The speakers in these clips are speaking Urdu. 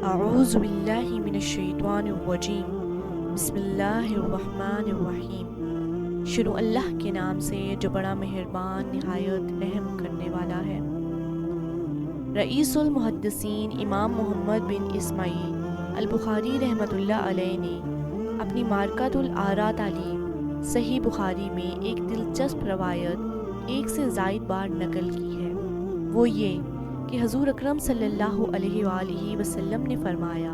اعوذ باللہ من الشیطان الرجیم بسم اللہ الرحمن الرحیم۔ شروع اللہ کے نام سے جو بڑا مہربان نہایت رحم کرنے والا ہے۔ رئیس المحدثین امام محمد بن اسماعیل البخاری رحمۃ اللہ علیہ نے اپنی مارکۃ الآراء تعلیم صحیح بخاری میں ایک دلچسپ روایت ایک سے زائد بار نقل کی ہے۔ وہ یہ کہ حضور اکرم صلی اللہ علیہ وآلہ وسلم نے فرمایا،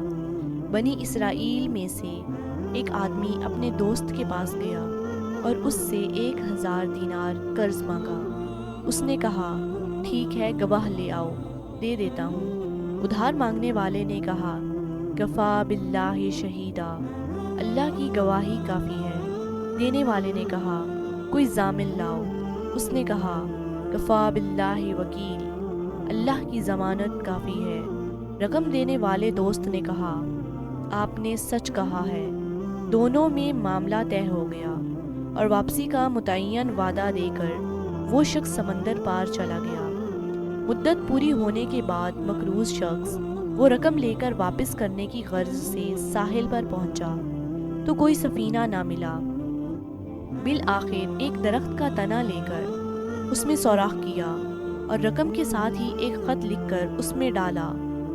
بنی اسرائیل میں سے ایک آدمی اپنے دوست کے پاس گیا اور اس سے 1000 دینار قرض مانگا۔ اس نے کہا، ٹھیک ہے، گواہ لے آؤ، دے دیتا ہوں۔ ادھار مانگنے والے نے کہا، کفا باللہ شہیدا، اللہ کی گواہی کافی ہے۔ دینے والے نے کہا، کوئی ضامن لاؤ۔ اس نے کہا، کفا باللہ وکیل، اللہ کی ضمانت کافی ہے۔ رقم دینے والے دوست نے کہا، آپ نے سچ کہا ہے۔ دونوں میں معاملہ طے ہو گیا اور واپسی کا متعین وعدہ دے کر وہ شخص سمندر پار چلا گیا۔ مدت پوری ہونے کے بعد مقروض شخص وہ رقم لے کر واپس کرنے کی غرض سے ساحل پر پہنچا تو کوئی سفینہ نہ ملا۔ بالآخر ایک درخت کا تنا لے کر اس میں سوراخ کیا اور رقم کے ساتھ ہی ایک خط لکھ کر اس میں ڈالا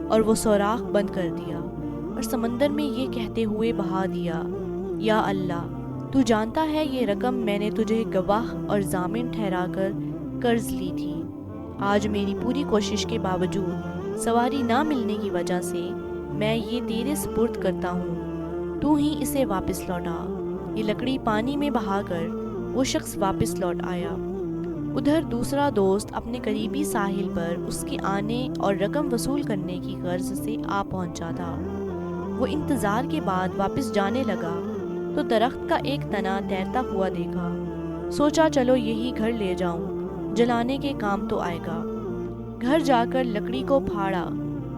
اور وہ سوراخ بند کر دیا اور سمندر میں یہ کہتے ہوئے بہا دیا، یا اللہ، تو جانتا ہے یہ رقم میں نے تجھے گواہ اور ضامن ٹھہرا کر قرض لی تھی۔ آج میری پوری کوشش کے باوجود سواری نہ ملنے کی وجہ سے میں یہ تیرے سپرد کرتا ہوں، تو ہی اسے واپس لوٹا۔ یہ لکڑی پانی میں بہا کر وہ شخص واپس لوٹ آیا۔ ادھر دوسرا دوست اپنے قریبی ساحل پر اس کے آنے اور رقم وصول کرنے کی غرض سے آ پہنچا تھا۔ وہ انتظار کے بعد واپس جانے لگا تو درخت کا ایک تنا تیرتا ہوا دیکھا۔ سوچا چلو یہی گھر لے جاؤں، جلانے کے کام تو آئے گا۔ گھر جا کر لکڑی کو پھاڑا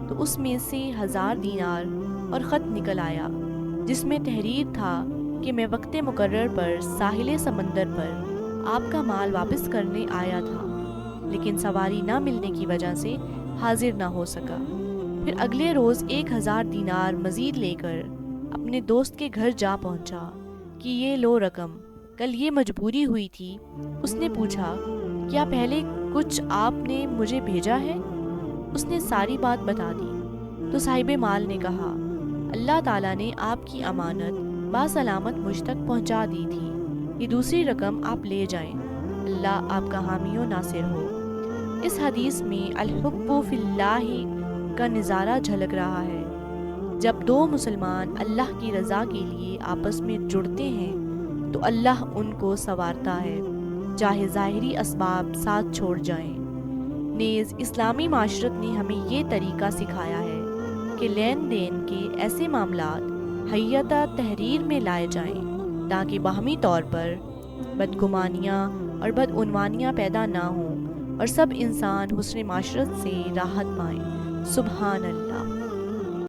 تو اس میں سے 1000 دینار اور خط نکل آیا، جس میں تحریر تھا کہ میں وقت مقرر پر ساحل سمندر پر آپ کا مال واپس کرنے آیا تھا، لیکن سواری نہ ملنے کی وجہ سے حاضر نہ ہو سکا۔ پھر اگلے روز 1000 دینار مزید لے کر اپنے دوست کے گھر جا پہنچا کہ یہ لو رقم، کل یہ مجبوری ہوئی تھی۔ اس نے پوچھا، کیا پہلے کچھ آپ نے مجھے بھیجا ہے؟ اس نے ساری بات بتا دی تو صاحب مال نے کہا، اللہ تعالیٰ نے آپ کی امانت باسلامت مجھ تک پہنچا دی تھی، یہ دوسری رقم آپ لے جائیں، اللہ آپ کا حامی و ناصر ہو۔ اس حدیث میں الحب فی اللہ کا نظارہ جھلک رہا ہے۔ جب دو مسلمان اللہ کی رضا کے لیے آپس میں جڑتے ہیں تو اللہ ان کو سنوارتا ہے، چاہے ظاہری اسباب ساتھ چھوڑ جائیں۔ نیز اسلامی معاشرت نے ہمیں یہ طریقہ سکھایا ہے کہ لین دین کے ایسے معاملات حیاتہ تحریر میں لائے جائیں تاکہ باہمی طور پر بدگمانیاں اور بدعنوانیاں پیدا نہ ہوں اور سب انسان حسن معاشرت سے راحت پائیں۔ سبحان اللہ۔